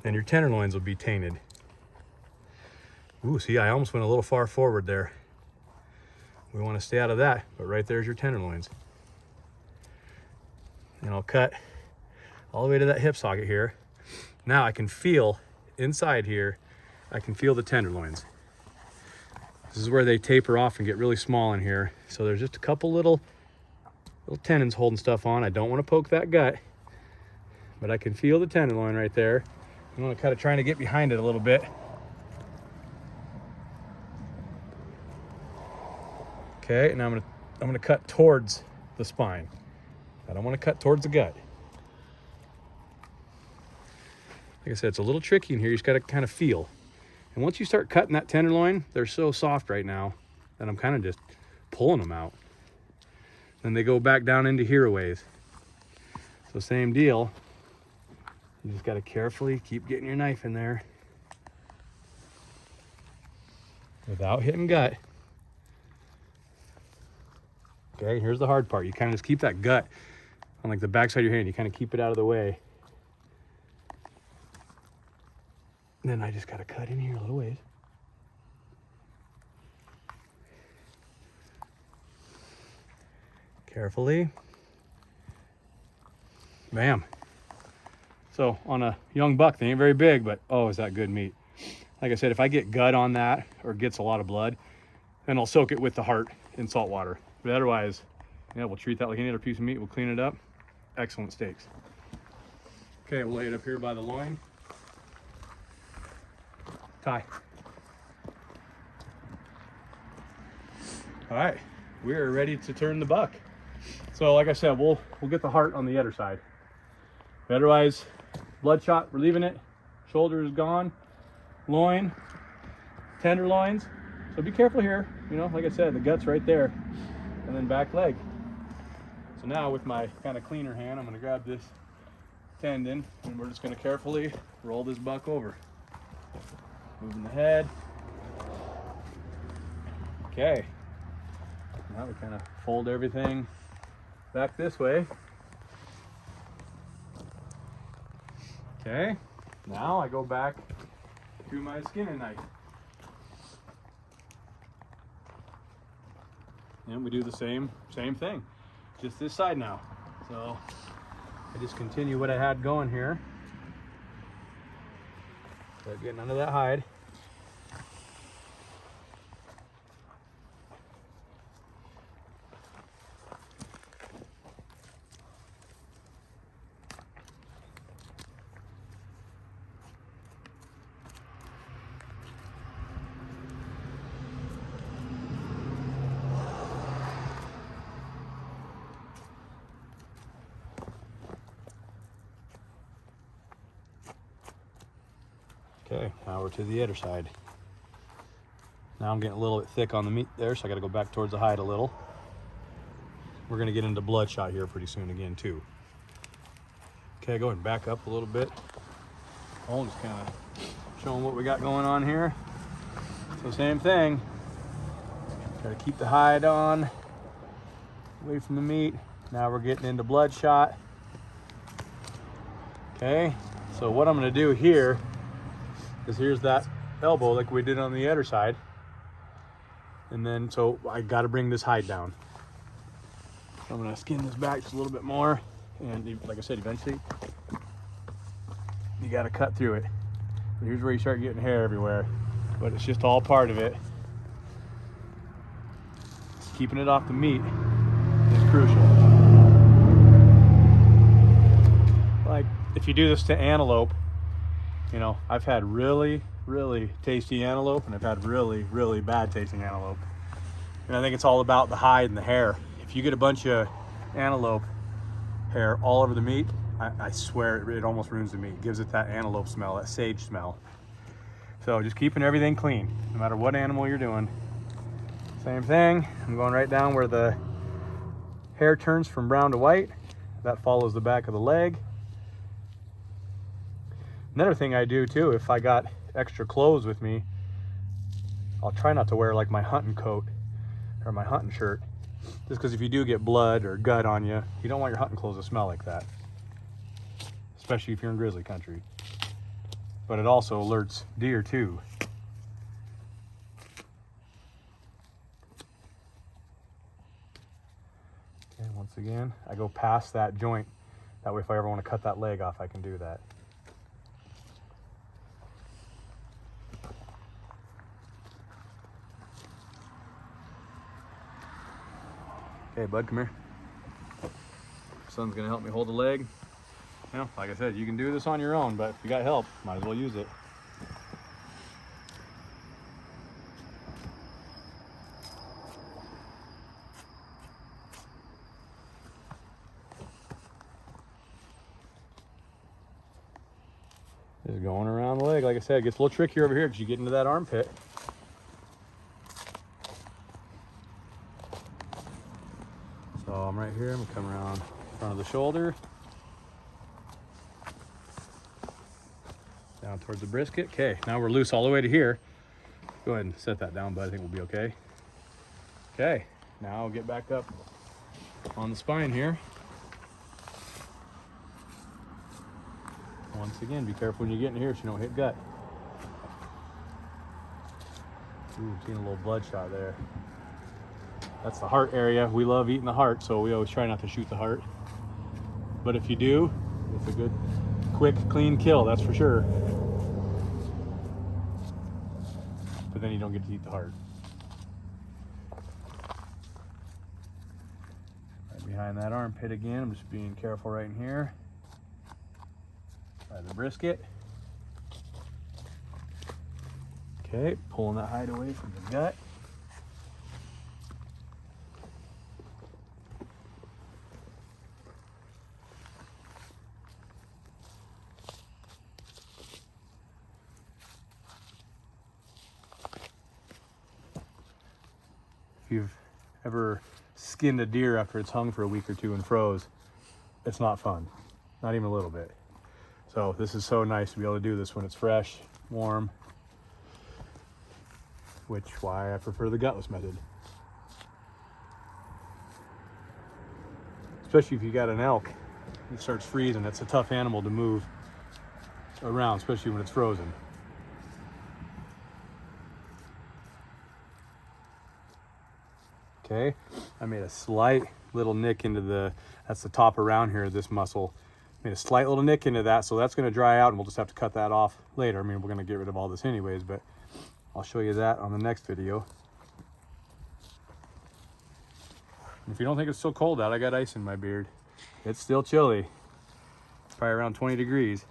Speaker 1: and your tenderloins will be tainted. Ooh, see, I almost went a little far forward there. We want to stay out of that, but right there's your tenderloins. And I'll cut all the way to that hip socket here. Now I can feel inside here, I can feel the tenderloins. This is where they taper off and get really small in here. So there's just a couple little Little tendons holding stuff on. I don't want to poke that gut, but I can feel the tenderloin right there. I'm going to kind of trying to get behind it a little bit. Okay, and I'm gonna cut towards the spine. I don't want to cut towards the gut. Like I said, it's a little tricky in here. You just got to kind of feel. And once you start cutting that tenderloin, they're so soft right now that I'm kind of just pulling them out. Then they go back down into here a ways. So same deal. You just got to carefully keep getting your knife in there without hitting gut. Okay, here's the hard part. You kind of just keep that gut on like the back side of your hand. You kind of keep it out of the way. And then I just got to cut in here a little ways. Carefully. Bam. So on a young buck, they ain't very big, but oh, is that good meat. Like I said, if I get gut on that or gets a lot of blood, then I'll soak it with the heart in salt water. But otherwise, yeah, we'll treat that like any other piece of meat. We'll clean it up. Excellent steaks. Okay, we'll lay it up here by the loin. Tie. All right, we are ready to turn the buck. So like I said, we'll get the heart on the other side. But otherwise, bloodshot, we're leaving it. Shoulder is gone. Loin, tenderloins. So be careful here. You know, like I said, the gut's right there. And then back leg. So now with my kind of cleaner hand, I'm going to grab this tendon and we're just going to carefully roll this buck over. Moving the head. Okay. Now we kind of fold everything back this way. Okay. Now I go back to my skinning knife. And we do the same thing, just this side now. So I just continue what I had going here. Start getting under that hide. Okay, now we're to the other side. Now I'm getting a little bit thick on the meat there, so I gotta go back towards the hide a little. We're gonna get into bloodshot here pretty soon again too. Okay, go ahead and back up a little bit. Oh, just kind of showing what we got going on here. So same thing. Gotta keep the hide on, away from the meat. Now we're getting into bloodshot. Okay, so what I'm gonna do here is here's that elbow like we did on the other side. And then, so I gotta bring this hide down. So I'm gonna skin this back just a little bit more. And like I said, eventually, you gotta cut through it. But here's where you start getting hair everywhere. But it's just all part of it. Just keeping it off the meat is crucial. Like, if you do this to antelope, you know, I've had really, really tasty antelope and I've had really, really bad tasting antelope. And I think it's all about the hide and the hair. If you get a bunch of antelope hair all over the meat, I swear it almost ruins the meat. It gives it that antelope smell, that sage smell. So just keeping everything clean, no matter what animal you're doing. Same thing, I'm going right down where the hair turns from brown to white. That follows the back of the leg. Another thing I do too, if I got extra clothes with me, I'll try not to wear like my hunting coat or my hunting shirt. Just because if you do get blood or gut on you, you don't want your hunting clothes to smell like that. Especially if you're in grizzly country. But it also alerts deer too. Okay, once again, I go past that joint. That way if I ever want to cut that leg off, I can do that. Okay, bud, come here. son's gonna help me hold the leg. You know, like I said, you can do this on your own, but if you got help, might as well use it. Just going around the leg. Like I said, it gets a little trickier over here because you get into that armpit. So I'm right here, I'm gonna come around front of the shoulder. Down towards the brisket. Okay, now we're loose all the way to here. Go ahead and set that down, bud. I think we'll be okay. Okay, now I'll get back up on the spine here. Once again, be careful when you get in here so you don't hit gut. Ooh, seeing a little bloodshot there. That's the heart area. We love eating the heart, so we always try not to shoot the heart. But if you do, it's a good, quick, clean kill, that's for sure. But then you don't get to eat the heart. Right behind that armpit again, I'm just being careful right in here. By the brisket. Okay, pulling that hide away from the gut. If you've ever skinned a deer after it's hung for a week or two and froze, it's not fun, not even a little bit. So this is so nice to be able to do this when it's fresh, warm, which why I prefer the gutless method. Especially if you got an elk, it starts freezing. It's a tough animal to move around, especially when it's frozen. Okay, I made a slight little nick into that's the top around here, this muscle. Made a slight little nick into that, so that's gonna dry out and we'll just have to cut that off later. I mean, we're gonna get rid of all this anyways, but I'll show you that on the next video. And if you don't think it's still cold out, I got ice in my beard. It's still chilly. It's probably around 20 degrees.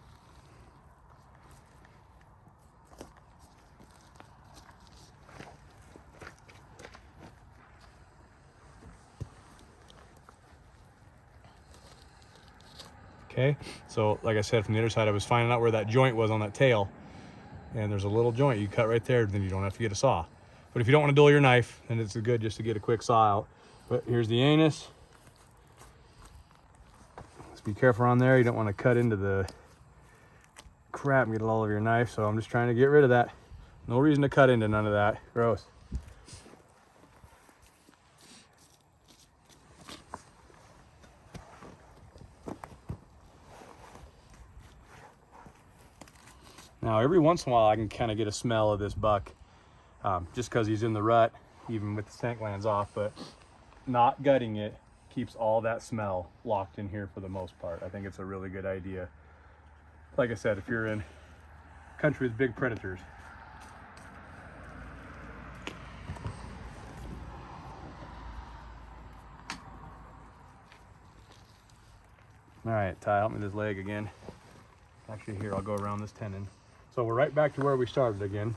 Speaker 1: Okay, so like I said, from the other side, I was finding out where that joint was on that tail. And there's a little joint you cut right there, then you don't have to get a saw. But if you don't want to dull your knife, then it's good just to get a quick saw out. But here's the anus. Just be careful on there. You don't want to cut into the crap and get it all over your knife. So I'm just trying to get rid of that. No reason to cut into none of that. Gross. Now, every once in a while, I can kind of get a smell of this buck, just because he's in the rut, even with the scent glands off, but not gutting it keeps all that smell locked in here for the most part. I think it's a really good idea. Like I said, if you're in country with big predators. All right, Ty, help me with this leg again. Actually, here, I'll go around this tendon. So we're right back to where we started again.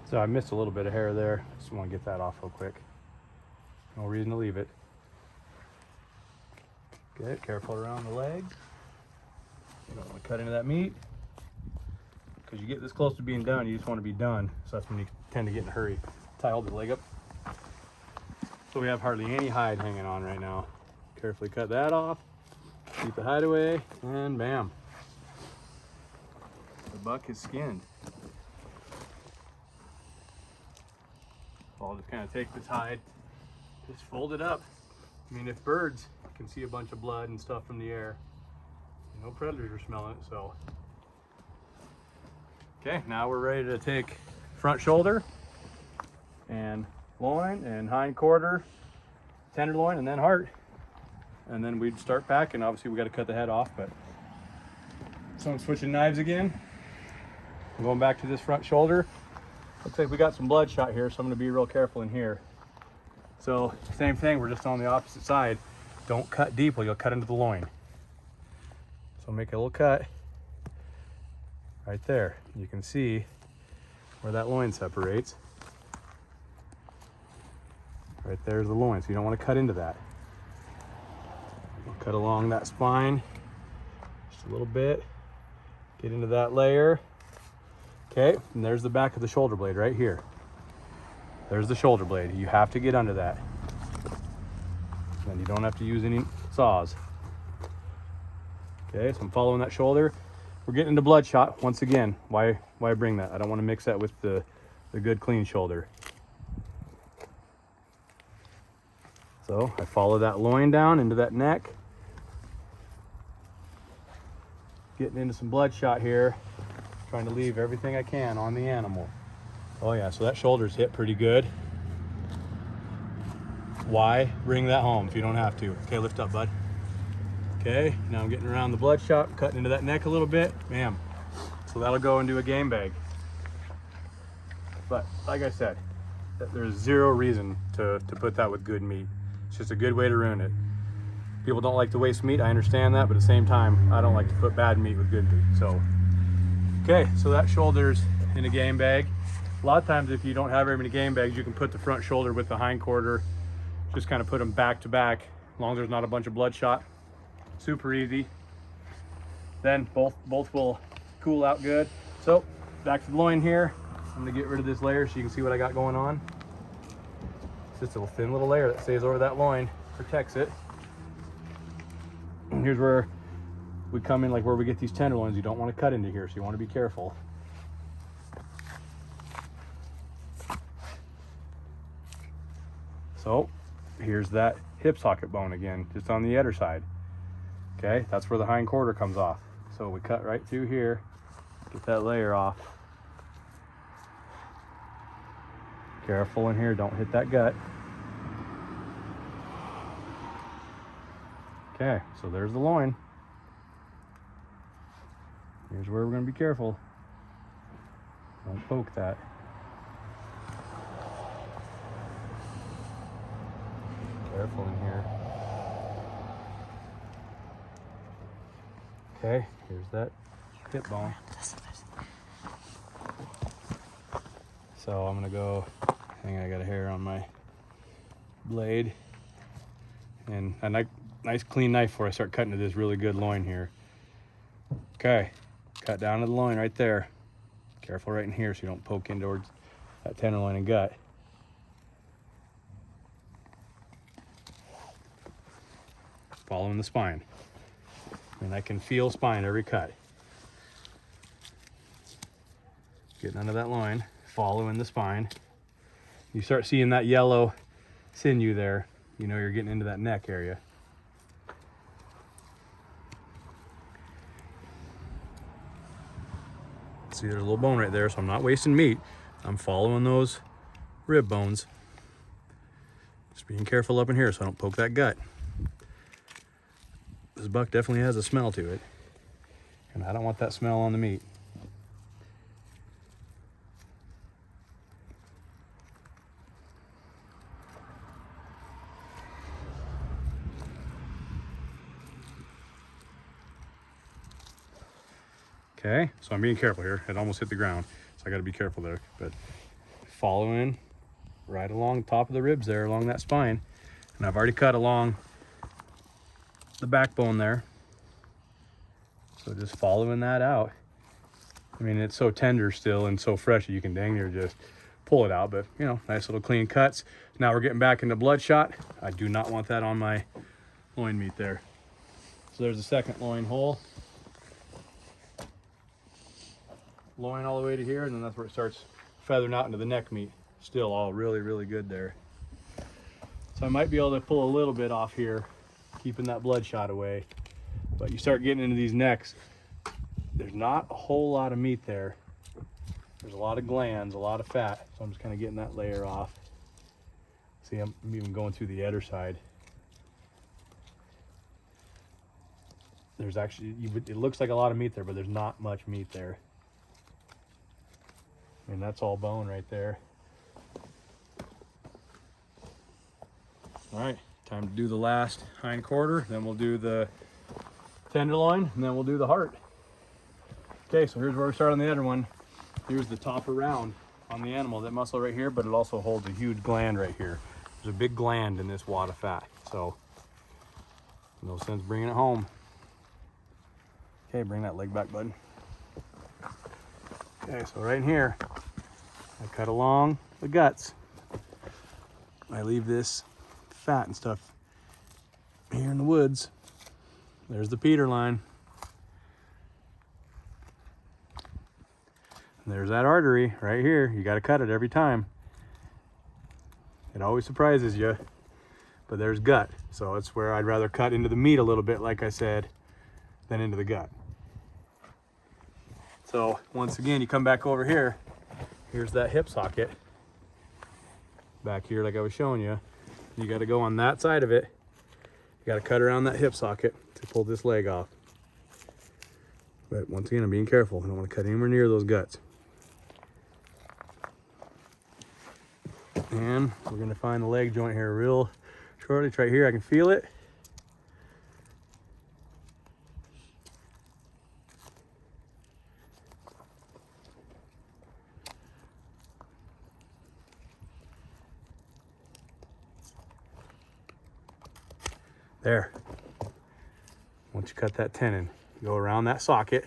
Speaker 1: So I missed a little bit of hair there. Just want to get that off real quick. No reason to leave it. Okay, careful around the leg. You don't want to cut into that meat. Because you get this close to being done, you just want to be done. So that's when you tend to get in a hurry. Ty, hold the leg up. So we have hardly any hide hanging on right now. Carefully cut that off. Keep the hide away, and bam. The buck is skinned. I'll just kind of take this hide, just fold it up. I mean, if birds can see a bunch of blood and stuff from the air, no predators are smelling it, so Okay, now we're ready to take front shoulder and loin and hind quarter, tenderloin, and then heart. And then we'd start packing. Obviously we got to cut the head off, but so I'm switching knives again. I'm going back to this front shoulder. Looks like we got some bloodshot here, so I'm going to be real careful in here. So same thing, we're just on the opposite side. Don't cut deep or you'll cut into the loin. So make a little cut right there. You can see where that loin separates. Right there's the loin, so you don't want to cut into that. We'll cut along that spine just a little bit. Get into that layer. Okay, and there's the back of the shoulder blade right here. There's the shoulder blade. You have to get under that. And you don't have to use any saws. Okay, so I'm following that shoulder. We're getting into bloodshot once again. Why bring that? I don't want to mix that with the good clean shoulder. So I follow that loin down into that neck. Getting into some bloodshot here. Trying to leave everything I can on the animal. Oh yeah, so that shoulder's hit pretty good. Why bring that home if you don't have to? Okay, lift up, bud. Okay, now I'm getting around the bloodshot, cutting into that neck a little bit. Bam. So that'll go into a game bag. But like I said, there's zero reason to put that with good meat. It's just a good way to ruin it. People don't like to waste meat, I understand that, but at the same time, I don't like to put bad meat with good meat. So, okay, so that shoulder's in a game bag. A lot of times if you don't have very many game bags, you can put the front shoulder with the hind quarter, just kind of put them back to back, as long as there's not a bunch of bloodshot. Super easy. Then both will cool out good. So back to the loin here. I'm gonna get rid of this layer so you can see what I got going on. It's just a thin little layer that stays over that loin, protects it. And here's where we come in, like where we get these tenderloins. You don't want to cut into here, so you want to be careful. So here's that hip socket bone again, just on the other side. Okay, that's where the hind quarter comes off. So we cut right through here, get that layer off. Careful in here, don't hit that gut. Okay, so there's the loin. Here's where we're going to be careful. Don't poke that. Careful in here. Okay, here's that hip bone. So I'm gonna go, I think I got a hair on my blade. And a nice clean knife before I start cutting to this really good loin here. Okay, cut down to the loin right there. Careful right in here so you don't poke in towards that tenderloin and gut. Following the spine. And I can feel spine every cut. Getting under that loin, following the spine. You start seeing that yellow sinew there, you know you're getting into that neck area. See, there's a little bone right there, so I'm not wasting meat. I'm following those rib bones. Just being careful up in here so I don't poke that gut. This buck definitely has a smell to it, and I don't want that smell on the meat. Okay, so I'm being careful here. It almost hit the ground, so I got to be careful there. But following right along the top of the ribs there, along that spine, and I've already cut along the backbone there. So just following that out. I mean, it's so tender still and so fresh that you can dang near just pull it out, but you know, nice little clean cuts. Now we're getting back into bloodshot. I do not want that on my loin meat there. So there's the second loin hole. Loin all the way to here, and then that's where it starts feathering out into the neck meat. Still all really, really good there. So I might be able to pull a little bit off here, keeping that bloodshot away. But you start getting into these necks, there's not a whole lot of meat there. There's a lot of glands, a lot of fat. So I'm just kind of getting that layer off. See, I'm even going through the other side. There's actually, it looks like a lot of meat there, but there's not much meat there. And that's all bone right there. All right, time to do the last hind quarter. Then we'll do the tenderloin, and then we'll do the heart. Okay, so here's where we start on the other one. Here's the top around on the animal, that muscle right here, but it also holds a huge gland right here. There's a big gland in this wad of fat, so no sense bringing it home. Okay, bring that leg back, bud. Okay, so right in here, I cut along the guts. I leave this fat and stuff here in the woods. There's the Peter line. And there's that artery right here. You got to cut it every time. It always surprises you, but there's gut. So it's where I'd rather cut into the meat a little bit, like I said, than into the gut. So once again, you come back over here. Here's that hip socket back here, like I was showing you. You got to go on that side of it. You got to cut around that hip socket to pull this leg off. But once again, I'm being careful. I don't want to cut anywhere near those guts. And we're going to find the leg joint here real shortly. It's right here. I can feel it. There. Once you cut that tenon, you go around that socket.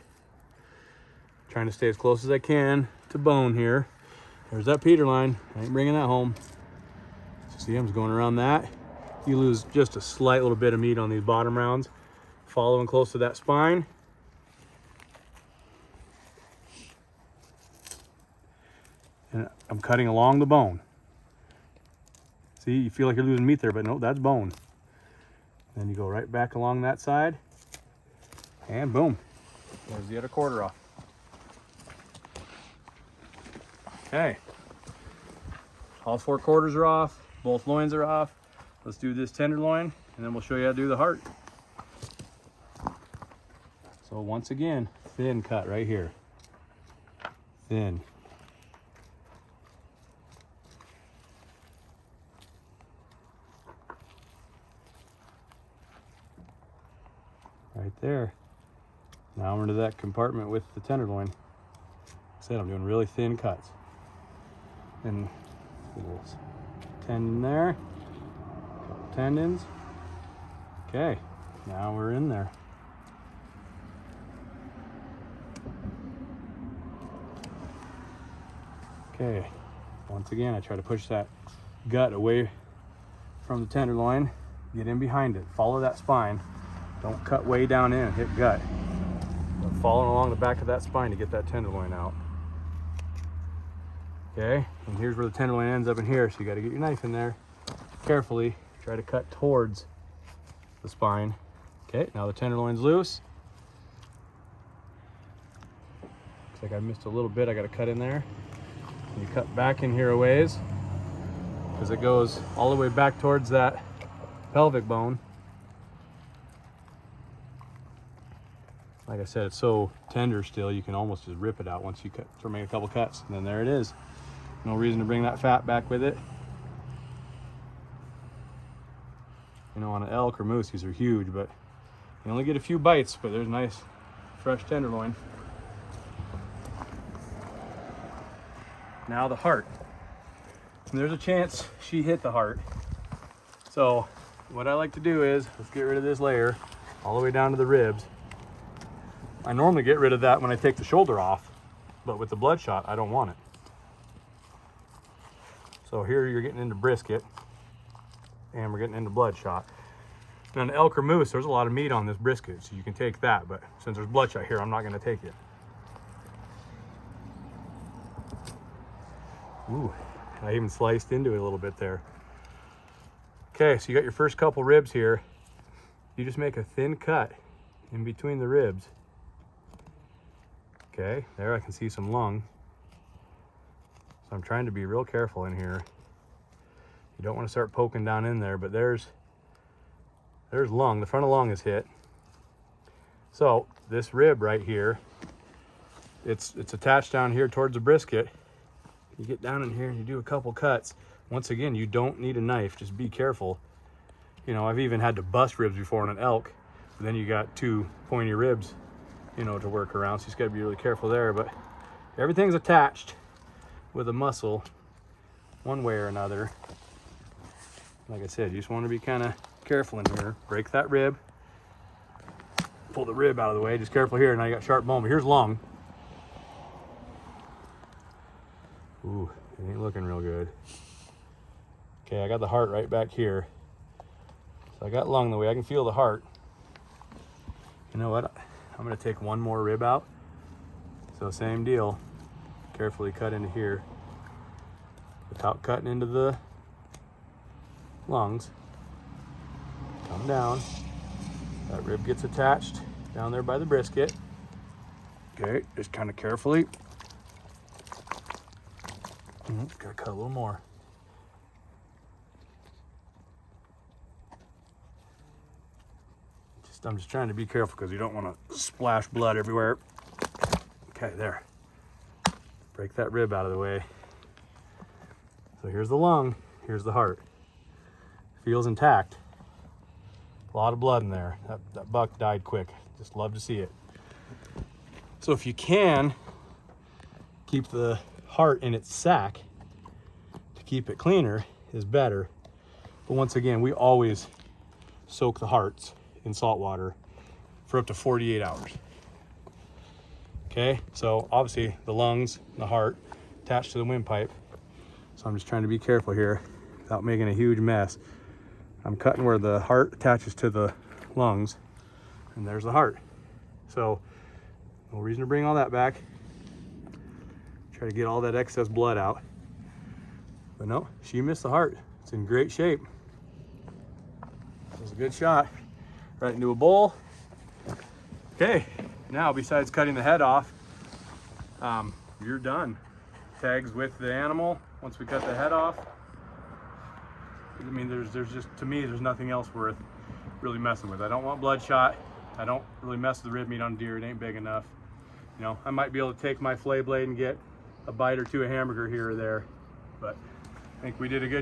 Speaker 1: Trying to stay as close as I can to bone here. There's that Peter line. I ain't bringing that home. See, I'm just going around that. You lose just a slight little bit of meat on these bottom rounds. Following close to that spine. And I'm cutting along the bone. See, you feel like you're losing meat there, but no, that's bone. Then you go right back along that side. And boom, there's the other quarter off. Okay, all 4 quarters are off, both loins are off. Let's do this tenderloin, and then we'll show you how to do the heart. So once again, thin cut right here. Thin. Right there. Now I'm into that compartment with the tenderloin. Like I said, I'm doing really thin cuts. And a little tendon there, couple tendons. Okay, now we're in there. Okay, once again, I try to push that gut away from the tenderloin, get in behind it, follow that spine. Don't cut way down in and hit gut. But following along the back of that spine to get that tenderloin out. Okay, and here's where the tenderloin ends up in here, so you got to get your knife in there carefully. Try to cut towards the spine. Okay, now the tenderloin's loose. Looks like I missed a little bit. I got to cut in there. And you cut back in here a ways because it goes all the way back towards that pelvic bone. Like I said, it's so tender still, you can almost just rip it out once you make a couple cuts, and then there it is. No reason to bring that fat back with it. You know, on an elk or moose, these are huge, but you only get a few bites, but there's nice fresh tenderloin. Now the heart. And there's a chance she hit the heart. So what I like to do is, let's get rid of this layer all the way down to the ribs. I normally get rid of that when I take the shoulder off, but with the bloodshot, I don't want it. So here you're getting into brisket, and we're getting into bloodshot. Now an elk or moose, there's a lot of meat on this brisket, so you can take that, but since there's bloodshot here, I'm not gonna take it. Ooh, I even sliced into it a little bit there. Okay, so you got your first couple ribs here. You just make a thin cut in between the ribs. Okay, there I can see some lung. So I'm trying to be real careful in here. You don't want to start poking down in there, but there's lung. The front of lung is hit. So this rib right here, it's attached down here towards the brisket. You get down in here and you do a couple cuts. Once again, you don't need a knife, just be careful. You know, I've even had to bust ribs before on an elk, but then you got two pointy ribs, you know, to work around, so you just gotta be really careful there. But everything's attached with a muscle one way or another. Like I said, you just want to be kind of careful in here. Break that rib, pull the rib out of the way, just careful here. Now you got sharp bone, but here's lung. Ooh, it ain't looking real good. Okay, I got the heart right back here. So I got lung the way I can feel the heart. You know what? I'm gonna take one more rib out. So same deal. Carefully cut into here without cutting into the lungs. Come down. That rib gets attached down there by the brisket. Okay, just kind of carefully. Gotta cut a little more. I'm just trying to be careful because you don't want to splash blood everywhere. Okay, there. Break that rib out of the way. So here's the lung, here's the heart. Feels intact. A lot of blood in there. That buck died quick. Just love to see it. So if you can, keep the heart in its sack to keep it cleaner is better. But once again, we always soak the hearts in salt water for up to 48 hours. Okay, so obviously the lungs, the heart attached to the windpipe. So I'm just trying to be careful here without making a huge mess. I'm cutting where the heart attaches to the lungs, and there's the heart. So no reason to bring all that back. Try to get all that excess blood out. But no, she missed the heart. It's in great shape. That was a good shot. Right into a bowl. Okay, now besides cutting the head off, you're done. Tags with the animal. Once we cut the head off, I mean, there's just, to me, there's nothing else worth really messing with. I don't want bloodshot. I don't really mess with the rib meat on deer. It ain't big enough. You know, I might be able to take my fillet blade and get a bite or two of hamburger here or there, but I think we did a good job.